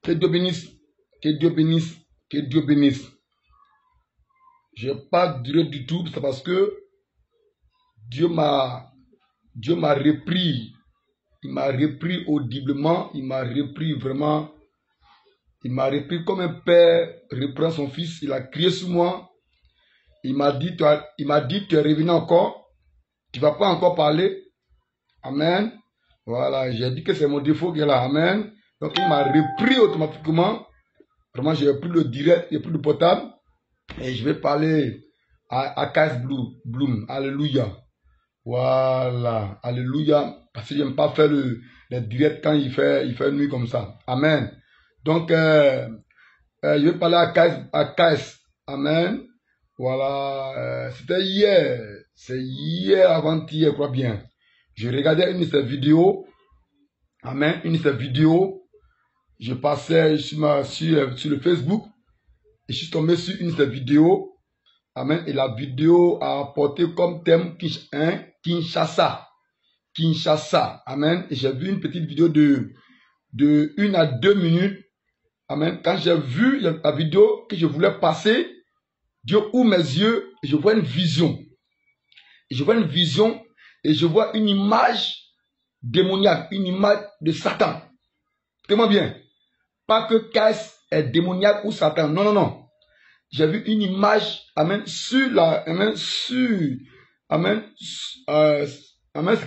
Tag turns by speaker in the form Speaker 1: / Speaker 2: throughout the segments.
Speaker 1: Que Dieu bénisse. Que Dieu bénisse. Que Dieu bénisse. Je n'ai pas duré du tout, c'est parce que Dieu m'a repris. Il m'a repris audiblement. Il m'a repris vraiment. Il m'a repris comme un père reprend son fils. Il a crié sur moi. Il m'a dit, tu es revenu encore. Tu ne vas pas encore parler. Amen. Voilà, j'ai dit que c'est mon défaut qui est là. Amen. Donc il m'a repris automatiquement. Vraiment, j'ai pris le direct, j'ai pris le portable. Et je vais parler à KS Bloom. Alléluia. Voilà. Alléluia. Parce que j'aime pas faire le direct quand il fait nuit comme ça. Amen. Donc, je vais parler à KS. Amen. Voilà. C'était hier. C'est hier, avant-hier, je crois bien. Je regardais une de ces vidéos. Amen. Une de ces vidéos. Je passais sur le Facebook. Et je suis tombé sur une de ces vidéos. Amen. Et la vidéo a apporté comme thème Kinshasa. Kinshasa. Amen. Et j'ai vu une petite vidéo de 1 à 2 minutes. Amen. Quand j'ai vu la vidéo que je voulais passer, Dieu ouvre mes yeux et je vois une vision. Et je vois une vision et je vois une image démoniaque, une image de Satan. Écoutez-moi bien. Pas que KS est démoniaque ou Satan. Non, non, non. J'ai vu une image, amen, ce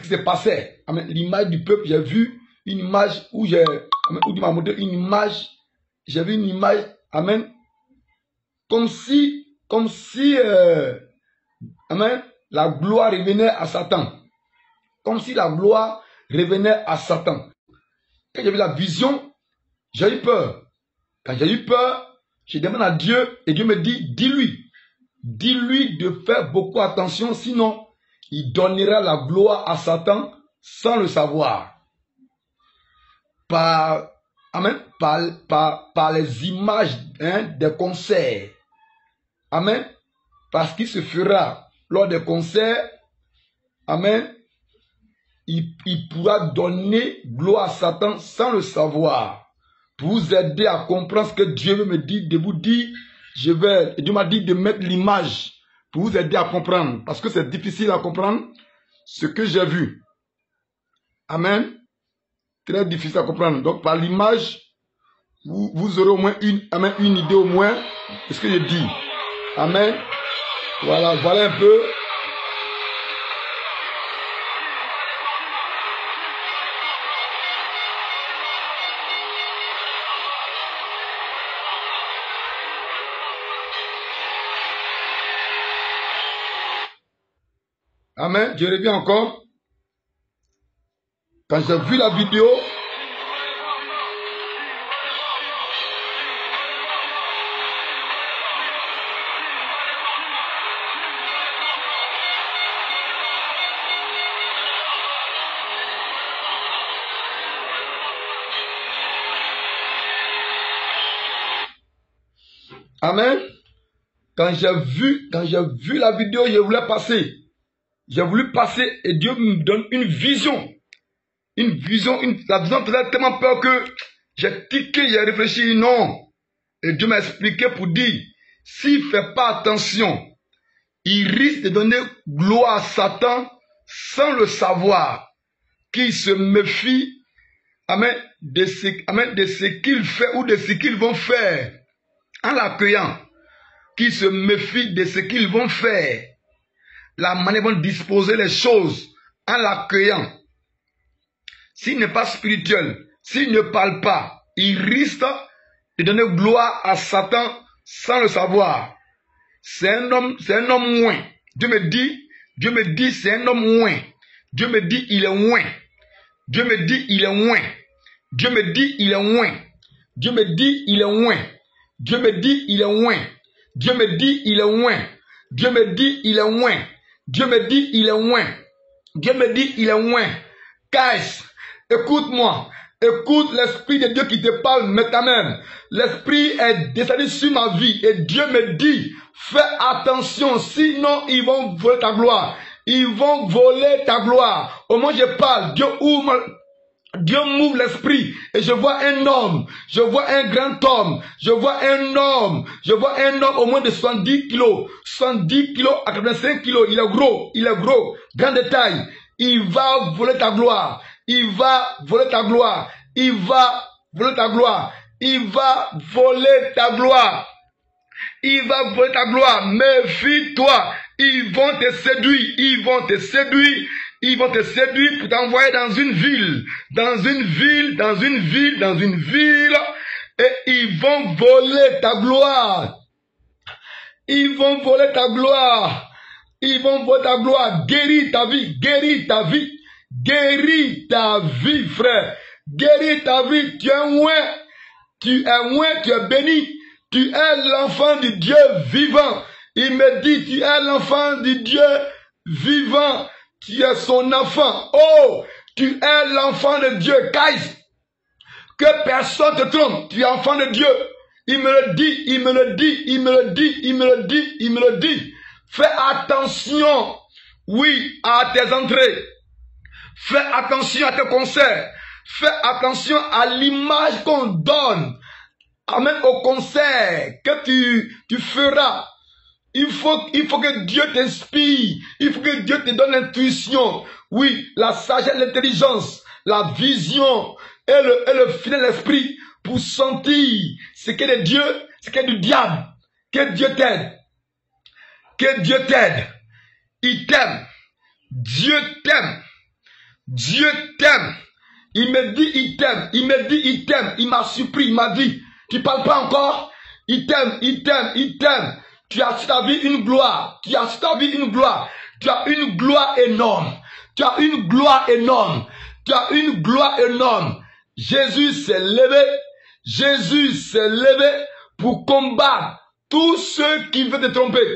Speaker 1: qui s'est passé. Amen, l'image du peuple, j'ai vu une image où Dieu m'a montré une image. J'ai vu une image, amen, comme si, amen, la gloire revenait à Satan. Comme si la gloire revenait à Satan. Quand j'ai vu la vision, j'ai eu peur. Quand j'ai eu peur, je demande à Dieu et Dieu me dit, dis-lui de faire beaucoup attention, sinon il donnera la gloire à Satan sans le savoir. Par les images des concerts. Amen. Parce qu'il se fera lors des concerts. Amen. Il pourra donner gloire à Satan sans le savoir. Pour vous aider à comprendre ce que Dieu me dit, de vous dire, Dieu m'a dit de mettre l'image pour vous aider à comprendre. Parce que c'est difficile à comprendre ce que j'ai vu. Amen. Très difficile à comprendre. Donc par l'image, vous aurez au moins une idée au moins de ce que je dis. Amen. Voilà un peu. Amen. Je reviens encore. Quand j'ai vu la vidéo, amen. Quand j'ai vu la vidéo, je voulais passer. J'ai voulu passer et Dieu me donne une vision. La vision faisait tellement peur que j'ai tiqué, j'ai réfléchi, non. Et Dieu m'a expliqué pour dire, s'il ne fait pas attention, il risque de donner gloire à Satan sans le savoir. Qu'il se méfie, amen, de ce qu'il fait ou de ce qu'ils vont faire en l'accueillant. Qu'il se méfie de ce qu'ils vont faire. La manière dont disposer les choses en l'accueillant. S'il n'est pas spirituel, s'il ne parle pas, il risque de donner gloire à Satan sans le savoir. C'est un homme moins. Dieu me dit, c'est un homme moins. Dieu me dit, il est moins. Dieu me dit, il est moins. Dieu me dit, il est moins. Dieu me dit, il est moins. Dieu me dit, il est moins. Dieu me dit, il est moins. Dieu me dit, il est moins. Dieu me dit, il est loin. Dieu me dit, il est loin. KS, écoute-moi. Écoute l'Esprit de Dieu qui te parle maintenant. L'Esprit est descendu sur ma vie. Et Dieu me dit, fais attention, sinon ils vont voler ta gloire. Ils vont voler ta gloire. Au moment où je parle, Dieu ouvre Dieu m'ouvre l'esprit et je vois un homme, je vois un grand homme, je vois un homme au moins de 70 kilos, 70 kilos à 85 kilos, il est gros, grand détail. Il va voler ta gloire, il va voler ta gloire, il va voler ta gloire, il va voler ta gloire, il va voler ta gloire. Méfie-toi, ils vont te séduire, ils vont te séduire. Ils vont te séduire pour t'envoyer dans une ville, et ils vont voler ta gloire. Ils vont voler ta gloire. Ils vont voler ta gloire. Guéris ta vie, guéris ta vie, guéris ta vie, frère. Guéris ta vie. Tu es loin, tu es béni. Tu es l'enfant du Dieu vivant. Il me dit, tu es l'enfant du Dieu vivant. Tu es son enfant. Oh, tu es l'enfant de Dieu. Kais, que personne te trompe. Tu es enfant de Dieu. Il me le dit, il me le dit, il me le dit, il me le dit, il me le dit. Fais attention, oui, à tes entrées. Fais attention à tes concerts. Fais attention à l'image qu'on donne. Amen, au concert que tu feras. Il faut que Dieu t'inspire. Il faut que Dieu te donne l'intuition. Oui, la sagesse, l'intelligence, la vision et le fidèle esprit pour sentir ce qu'est de Dieu, ce qu'est du diable. Que Dieu t'aide. Que Dieu t'aide. Il t'aime. Dieu t'aime. Dieu t'aime. Il me dit il t'aime. Il me dit il t'aime. Il m'a surpris. Il m'a dit, tu parles pas encore? Il t'aime, il t'aime, il t'aime. Tu as sur ta vie une gloire. Tu as sur ta vie une gloire. Tu as une gloire énorme. Tu as une gloire énorme. Tu as une gloire énorme. Jésus s'est levé. Jésus s'est levé pour combattre tous ceux qui veulent te tromper.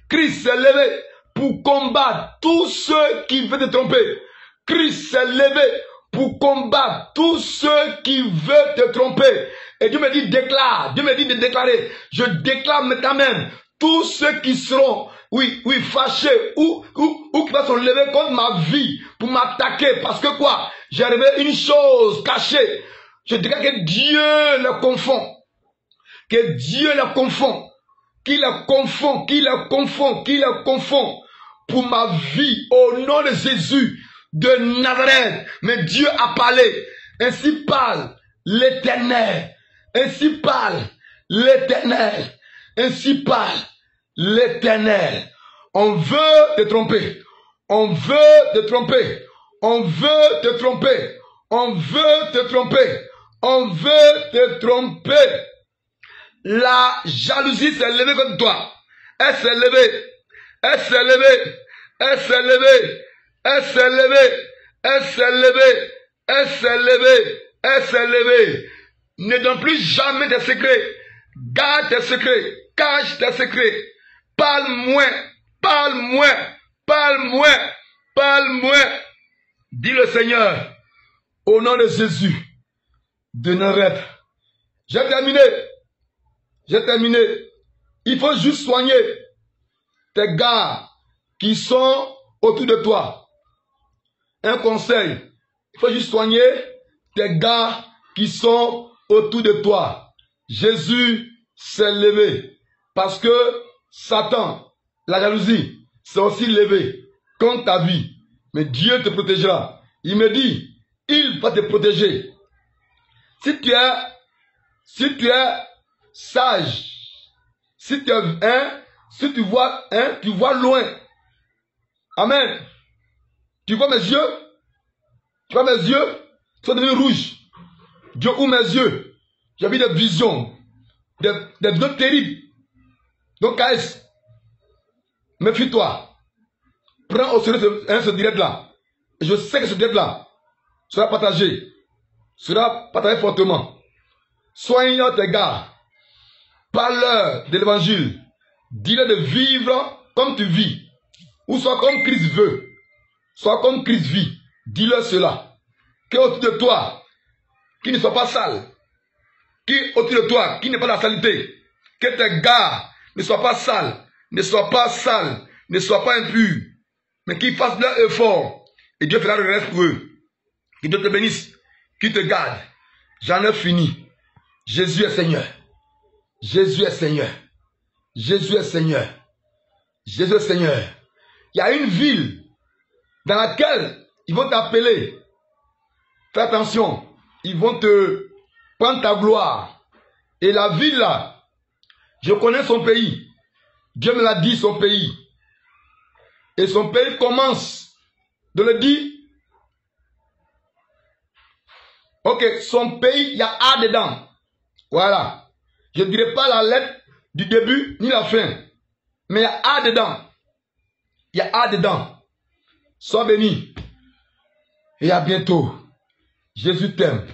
Speaker 1: Christ s'est levé pour combattre tous ceux qui veulent te tromper. Christ s'est levé pour combattre tous ceux qui veulent te tromper. Et Dieu me dit déclare, Dieu me dit de déclarer. Je déclare maintenant même tous ceux qui seront, oui, fâchés ou qui vont se lever contre ma vie pour m'attaquer. Parce que quoi? J'ai révélé une chose cachée. Je déclare que Dieu les confond. Que Dieu les confond. Qu'il les confond, qu'il les confond, qu'il les confond pour ma vie au nom de Jésus de Nazareth. Mais Dieu a parlé. Ainsi parle l'Éternel. Ainsi parle l'Éternel. Ainsi parle l'Éternel. On veut te tromper. On veut te tromper. On veut te tromper. On veut te tromper. On veut te tromper. La jalousie s'est levée contre toi. Elle s'est levée. Elle s'est levée. Elle s'est levée. Elle s'est levée. Elle s'est levée. Elle s'est levée. Elle s'est levée. Ne donne plus jamais tes secrets. Garde tes secrets. Cache tes secrets. Parle moins. Parle moins. Parle moins. Parle moins. Dis le Seigneur. Au nom de Jésus. De Nazareth. J'ai terminé. J'ai terminé. Il faut juste soigner tes gars qui sont autour de toi. Un conseil. Il faut juste soigner tes gars qui sont autour de toi. Jésus s'est levé. Parce que Satan, la jalousie, s'est aussi levé contre ta vie. Mais Dieu te protégera. Il me dit, il va te protéger. Si tu es sage, si tu vois loin. Amen. Tu vois mes yeux? Tu vois mes yeux? Ils sont devenus rouges. Dieu ouvre mes yeux. J'ai vu des visions. Des visions terribles. Donc, guys, méfie-toi. Prends au sérieux ce direct-là. Et je sais que ce direct-là sera partagé. Sera partagé fortement. Soigne tes gars. Parle-leur de l'évangile. Dis-leur de vivre comme tu vis. Ou soit comme Christ veut. Soit comme Christ vit. Dis-leur cela. Que autour de toi, qui ne soit pas sale. Qui autour de toi, qui n'est pas la saleté. Que tes gars ne soient pas sales. Ne soient pas sales. Ne soient pas impurs. Mais qu'ils fassent leur effort. Et Dieu fera le reste pour eux. Que Dieu te bénisse. Qui te garde. J'en ai fini. Jésus est Seigneur. Jésus est Seigneur. Jésus est Seigneur. Jésus est Seigneur. Il y a une ville dans laquelle ils vont t'appeler. Fais attention. Ils vont te prendre ta gloire. Et la ville là, je connais son pays. Dieu me l'a dit, son pays. Et son pays commence de le dire. Ok, son pays, il y a A dedans. Voilà. Je ne dirai pas la lettre du début ni la fin. Mais il y a A dedans. Il y a A dedans. Sois béni. Et à bientôt. Jésus t'aime.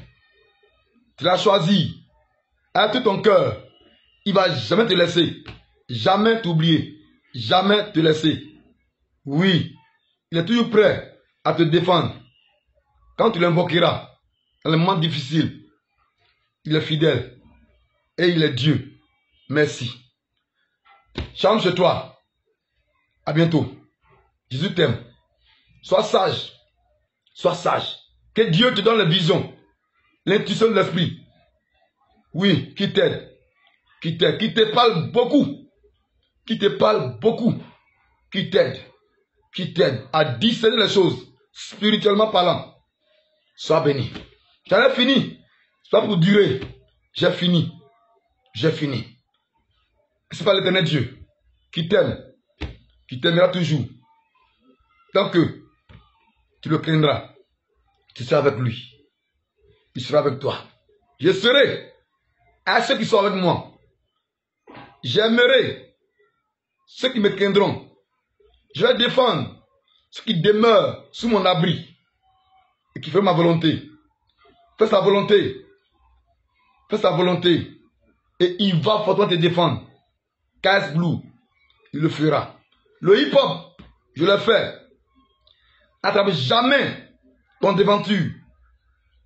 Speaker 1: Tu l'as choisi. À tout ton cœur. Il ne va jamais te laisser. Jamais t'oublier. Jamais te laisser. Oui. Il est toujours prêt à te défendre. Quand tu l'invoqueras, dans les moments difficiles, il est fidèle. Et il est Dieu. Merci. Chante chez toi. À bientôt. Jésus t'aime. Sois sage. Sois sage. Que Dieu te donne la vision. L'intuition de l'esprit. Oui, qui t'aide. Qui t'aide. Qui te parle beaucoup. Qui te parle beaucoup. Qui t'aide. Qui t'aide à discerner les choses. Spirituellement parlant. Sois béni. J'en ai fini. C'est pas pour durer. J'ai fini. J'ai fini. C'est pas l'Éternel Dieu qui t'aime. Qui t'aimera toujours. Tant que tu le craindras. Tu seras avec lui. Il sera avec toi. Je serai à ceux qui sont avec moi. J'aimerai ceux qui me craindront. Je vais défendre ceux qui demeurent sous mon abri et qui font ma volonté. Fais sa volonté. Fais sa volonté. Et il va fortement te défendre. KS Blue, il le fera. Le hip-hop, je le fais. N'attrape jamais ton devanture.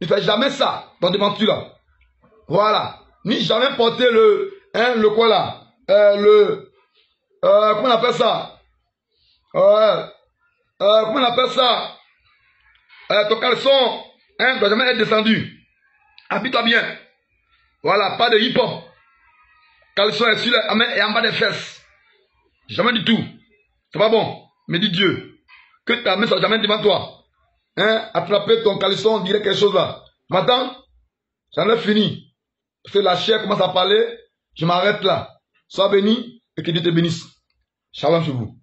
Speaker 1: Ne fais jamais ça, ton devanture là. Voilà. Ni jamais porter le quoi là. Comment on appelle ça? Comment on appelle ça? Ton caleçon, ne doit jamais être descendu. Habille-toi bien. Voilà, pas de hip-hop. Caleçon est sur la main et en bas des fesses. Jamais du tout. C'est pas bon. Mais dis Dieu, que ta main soit jamais devant toi. Attraper ton caleçon, on dirait quelque chose là. Maintenant, j'en ai fini. Parce que la chair commence à parler, je m'arrête là. Sois béni et que Dieu te bénisse. Shalom sur vous.